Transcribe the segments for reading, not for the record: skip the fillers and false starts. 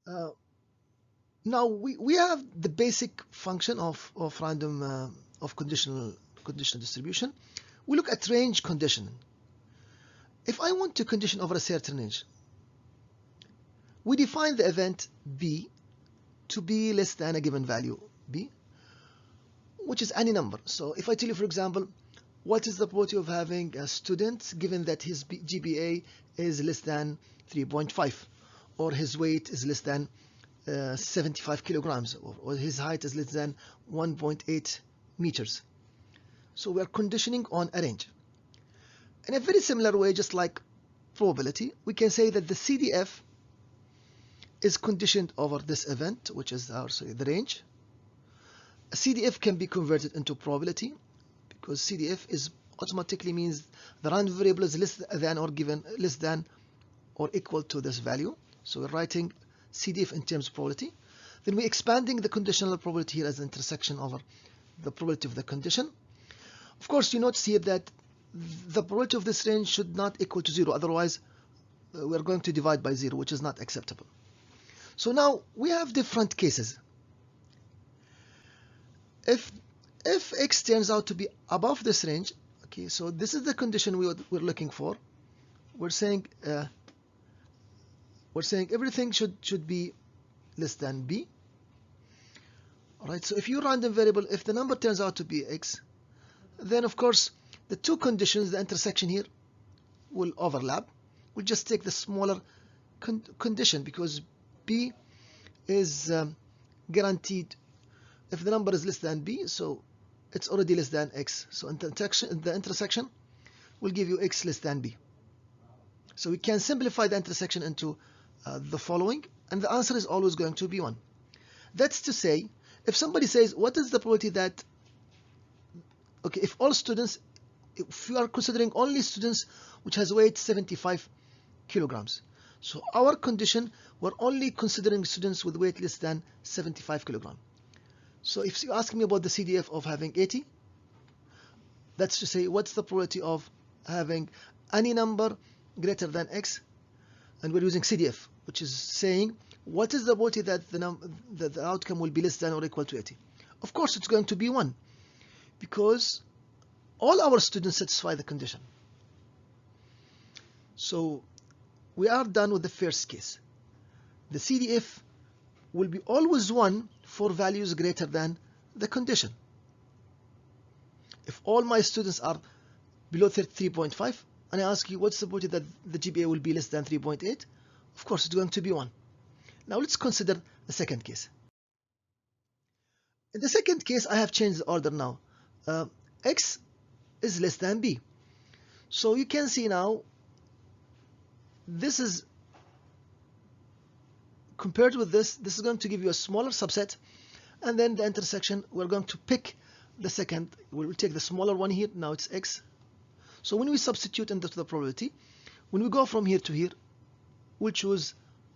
Uh, Now we have the basic function of random of conditional distribution. We look at range conditioning. If I want to condition over a certain range, we define the event b to be less than a given value b, which is any number. So if I tell you, for example, what is the probability of having a student given that his GPA is less than 3.5, or his weight is less than 75 kilograms, or his height is less than 1.8 meters. So we are conditioning on a range. In a very similar way, just like probability, we can say that the CDF is conditioned over this event, which is the range. A CDF can be converted into probability, because CDF is automatically means the random variable is less than or given less than or equal to this value. So we're writing CDF in terms of probability. Then we're expanding the conditional probability here as an intersection over the probability of the condition. Of course, you notice here that the probability of this range should not equal to 0, otherwise we're going to divide by 0, which is not acceptable. So now we have different cases. If x turns out to be above this range, okay, so this is the condition we're looking for. We're saying everything should be less than b. All right, so if your random variable, if the number turns out to be x, then of course the two conditions, the intersection here, will overlap. We'll just take the smaller condition, because b is guaranteed if the number is less than b, so it's already less than x. So the intersection will give you x less than b. So we can simplify the intersection into the following, and the answer is always going to be 1. That's to say, if somebody says, what is the probability that, okay, if all students, if you are considering only students which has weight 75 kilograms, so our condition, we're only considering students with weight less than 75 kilograms. So if you ask me about the CDF of having 80, that's to say, what's the probability of having any number greater than x, and we're using CDF, which is saying what is the probability that the outcome will be less than or equal to 80. Of course, it's going to be 1, because all our students satisfy the condition. So we are done with the first case. The CDF will be always 1 for values greater than the condition. If all my students are below 3.5, and I ask you what's the probability that the GPA will be less than 3.8, of course it's going to be 1. Now let's consider the second case. In the second case, I have changed the order now. X is less than b. So you can see now, this is compared with this is going to give you a smaller subset, and then the intersection, we're going to pick the second, we'll take the smaller one here, now it's x. So when we substitute into the probability, when we go from here to here, we'll choose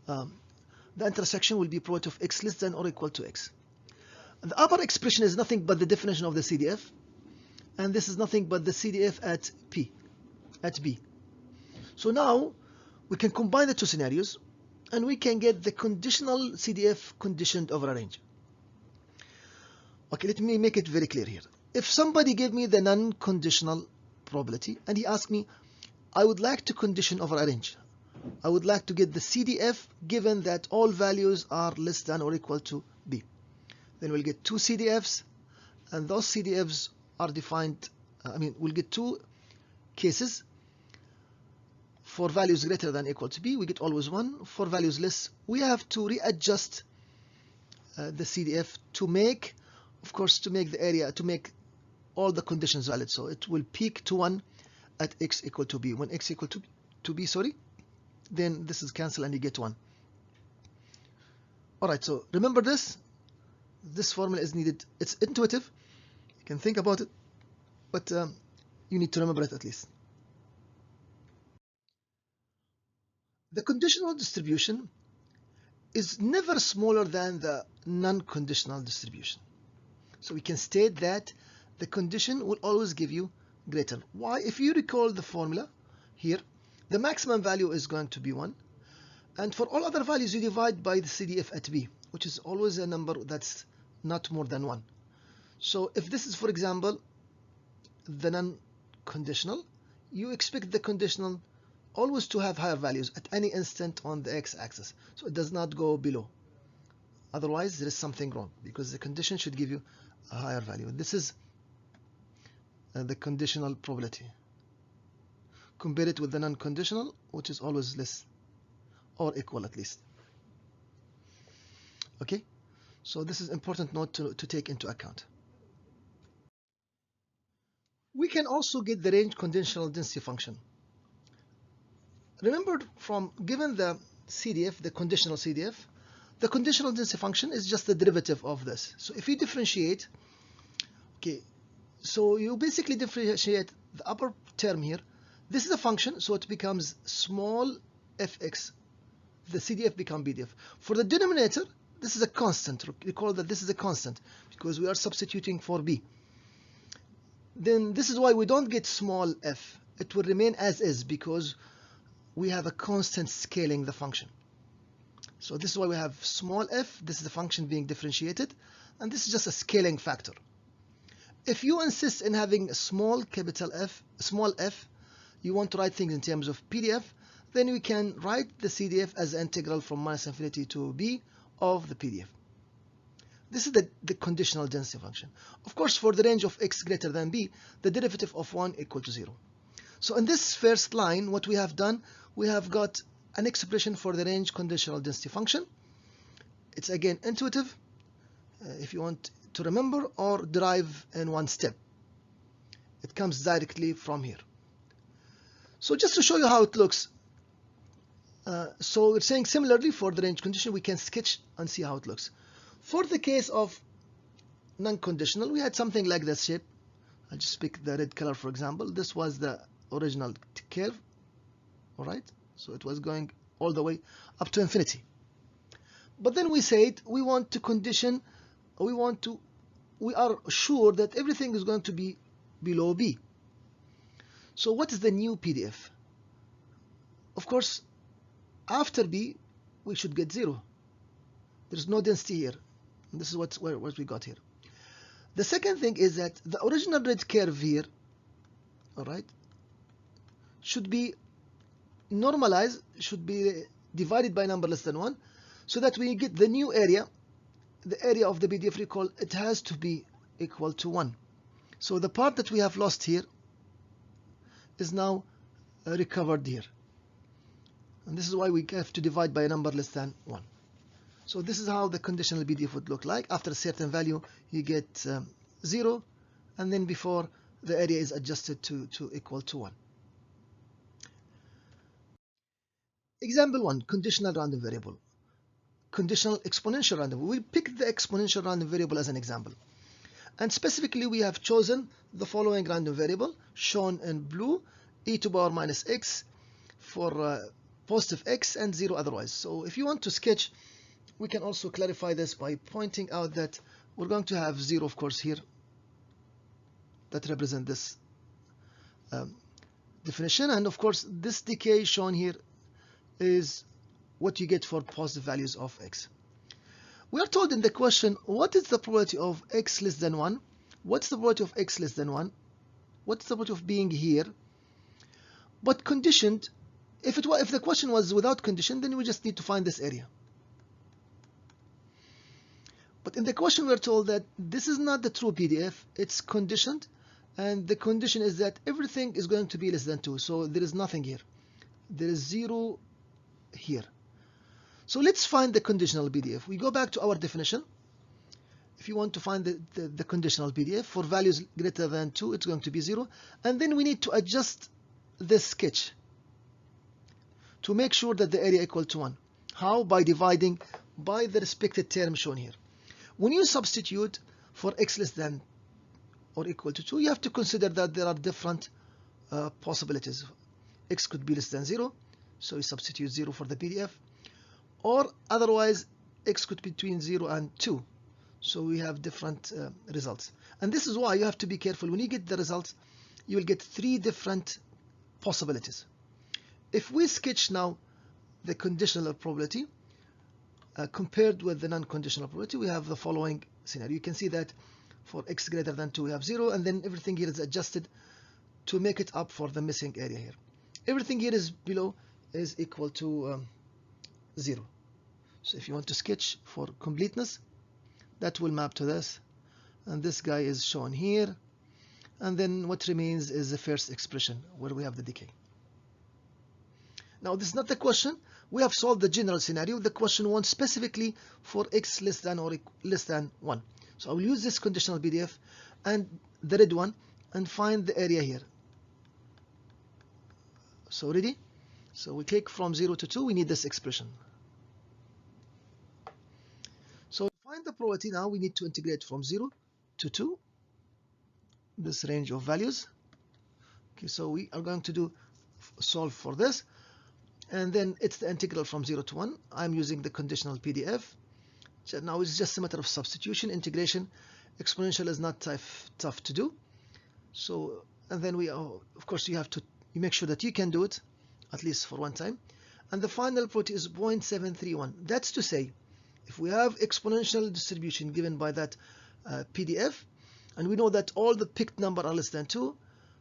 the intersection will be probability of x less than or equal to x. And the upper expression is nothing but the definition of the CDF, and this is nothing but the CDF at b. So now we can combine the two scenarios, and we can get the conditional CDF conditioned over a range. Okay, let me make it very clear here. If somebody gave me the non-conditional probability and he asked me, I would like to condition over a range, I would like to get the CDF given that all values are less than or equal to b, then we'll get two CDFs, and those CDFs are defined, we'll get two cases. For values greater than or equal to b, we get always 1. For values less, we have to readjust the CDF to make, of course, to make the area, to make all the conditions valid. So it will peak to 1 at x equal to b. When x equal to b, then this is cancelled and you get 1. Alright, so remember this. This formula is needed. It's intuitive. You can think about it, but you need to remember it at least. The conditional distribution is never smaller than the non-conditional distribution. So we can state that the condition will always give you greater. Why? If you recall the formula here, the maximum value is going to be 1, And for all other values, you divide by the CDF at B, which is always a number that's not more than 1. So if this is, for example, the non-conditional, you expect the conditional always to have higher values at any instant on the x-axis. So it does not go below. Otherwise, there is something wrong, because the condition should give you a higher value. This is the conditional probability. Compare it with the non-conditional, which is always less or equal at least. Okay, so this is important note to take into account. We can also get the range conditional density function. Remember, from given the CDF, the conditional CDF, the conditional density function is just the derivative of this. So if you differentiate, okay, so you basically differentiate the upper term here. This is a function, so it becomes small fx. The CDF become BDF. For the denominator, this is a constant. Recall that this is a constant because we are substituting for b. Then this is why we don't get small f. It will remain as is because we have a constant scaling the function. So this is why we have small f. This is the function being differentiated, and this is just a scaling factor. If you insist in having a small capital F, small f, you want to write things in terms of PDF, then we can write the CDF as an integral from -infinity to b of the PDF. This is the conditional density function. Of course, for the range of x greater than b, the derivative of 1 equal to 0. So in this first line, what we have done, we have got an expression for the range conditional density function. It's again intuitive, if you want to remember or derive in one step. It comes directly from here. So just to show you how it looks, so we're saying similarly for the range condition, we can sketch and see how it looks. For the case of non-conditional, we had something like this shape. I'll just pick the red color, for example. This was the original curve, all right? So it was going all the way up to infinity. But then we said we want to condition, we are sure that everything is going to be below b. So what is the new PDF? Of course, after b, we should get 0. There's no density here. And this is what we got here. The second thing is that the original red curve here, all right, should be normalized, should be divided by a number less than 1, so that when you get the new area, the area of the PDF, recall, it has to be equal to 1. So the part that we have lost here is now recovered here. And this is why we have to divide by a number less than 1. So this is how the conditional PDF would look like. After a certain value, you get 0, and then before the area is adjusted to equal to 1. Example 1, conditional random variable. Conditional exponential random. We pick the exponential random variable as an example. And specifically, we have chosen the following random variable, shown in blue, e to power minus x for positive x and 0 otherwise. So if you want to sketch, we can also clarify this by pointing out that we're going to have 0, of course, here that represent this definition. And of course, this decay shown here is what you get for positive values of x. We are told in the question, what is the probability of x less than 1? What's the probability of x less than 1? What's the probability of being here? But conditioned, if the question was without condition, then we just need to find this area. But in the question, we're told that this is not the true PDF, it's conditioned, and the condition is that everything is going to be less than 2, so there is nothing here. There is 0 here. So let's find the conditional PDF. We go back to our definition. If you want to find the conditional PDF, for values greater than 2, it's going to be 0. And then we need to adjust this sketch to make sure that the area equal to 1. How? By dividing by the respective term shown here. When you substitute for x less than or equal to 2, you have to consider that there are different possibilities. X could be less than 0, so you substitute 0 for the PDF. Or otherwise, x could be between 0 and 2. So we have different results. And this is why you have to be careful. When you get the results, you will get 3 different possibilities. If we sketch now the conditional probability compared with the non-conditional probability, we have the following scenario. You can see that for x greater than 2 we have 0, and then everything here is adjusted to make it up for the missing area here. Everything here is below is equal to 0. So if you want to sketch for completeness, that will map to this, and this guy is shown here, and then what remains is the first expression where we have the decay. Now this is not the question. We have solved the general scenario. The question wants specifically for x less than or less than 1. So I will use this conditional PDF and the red one and find the area here. So ready? So we take from 0 to 2, we need this expression. So to find the probability now, we need to integrate from 0 to 2, this range of values. Okay, so we are going to do solve for this. And then it's the integral from 0 to 1. I'm using the conditional PDF. So now it's just a matter of substitution, integration. Exponential is not tough to do. So, and then of course, you make sure that you can do it, at least for one time. And the final probability is 0.731. That's to say, if we have exponential distribution given by that PDF, and we know that all the picked number are less than 2,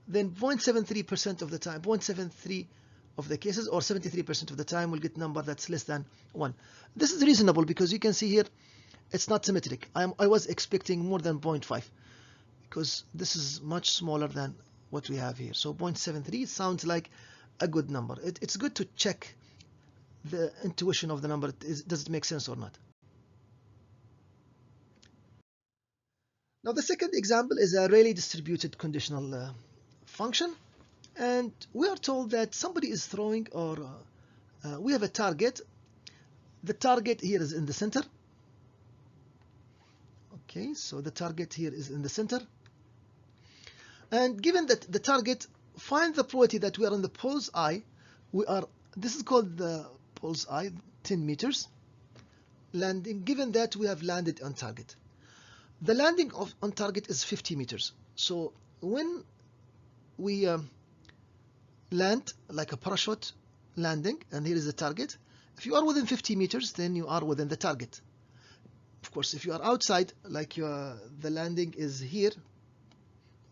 then 0.73% of the time, 0.73 of the cases, or 73% of the time, we'll get a number that's less than 1. This is reasonable because you can see here it's not symmetric. I was expecting more than 0.5 because this is much smaller than what we have here. So 0.73 sounds like a good number. It's good to check the intuition of the number. Does it make sense or not? Now the second example is a Rayleigh distributed conditional function. And we are told that somebody is throwing, or we have a target. The target here is in the center. Okay, so the target here is in the center. And given that the target, find the probability that we are in the pulse eye. This is called the pulse eye, 10 meters. Landing, given that we have landed on target. The landing on target is 50 meters. So when we land like a parachute landing, and here is the target. If you are within 50 meters, then you are within the target. Of course, if you are outside, like the landing is here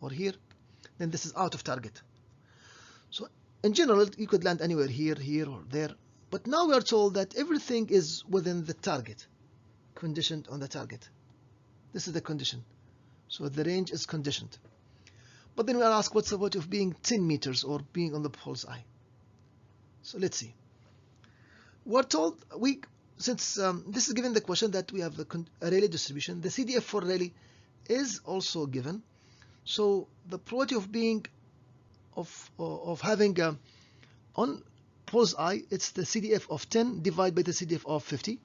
or here, then this is out of target. So in general, you could land anywhere, here, here, or there. But now we are told that everything is within the target, conditioned on the target. This is the condition. So the range is conditioned. But then we are asked, what's the probability of being 10 meters or being on the pulse eye? So let's see. We're told, since this is given the question that we have a Rayleigh distribution, the CDF for Rayleigh is also given. So the probability of being, of having on pulse eye, it's the CDF of 10 divided by the CDF of 50.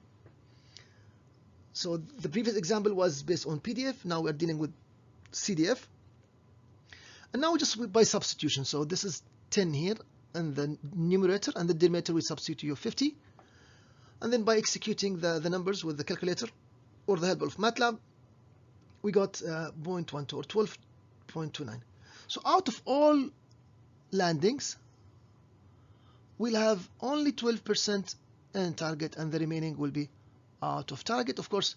So the previous example was based on PDF. Now we're dealing with CDF. And now just by substitution, so this is 10 here, and the numerator, and the denominator we substitute your 50. And then by executing the numbers with the calculator or the help of Matlab, we got 0.12 or 12.29. So out of all landings, we'll have only 12% in target, and the remaining will be out of target. Of course,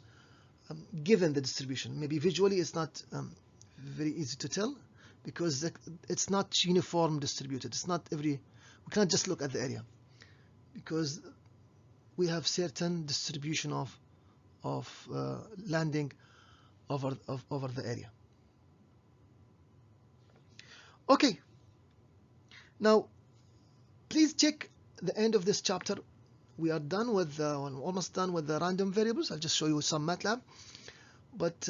given the distribution, maybe visually it's not very easy to tell, because it's not uniform distributed. It's not we can't just look at the area, because we have certain distribution of landing over the area. Okay, now please check the end of this chapter. We are done with almost done with the random variables. I'll just show you some Matlab, but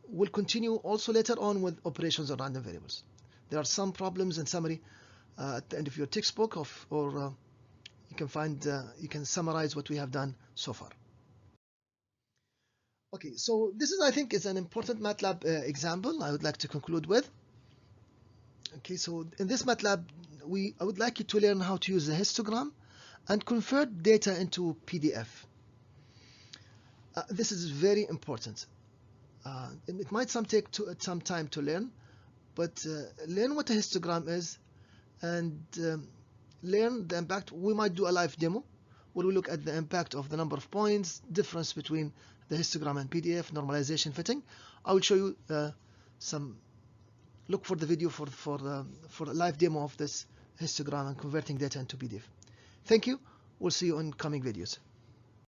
we'll continue also later on with operations on random variables. There are some problems in summary at the end of your textbook, or you can find, you can summarize what we have done so far. Okay, so this is, I think, is an important Matlab example I would like to conclude with. Okay, so in this Matlab, I would like you to learn how to use the histogram and convert data into PDF. This is very important. It might take some time to learn, but learn what a histogram is, and learn the impact, we might do a live demo where we look at the impact of the number of points, difference between the histogram and PDF, normalization, fitting. I will show you look for the video for a live demo of this histogram and converting data into PDF. Thank you. We'll see you in coming videos.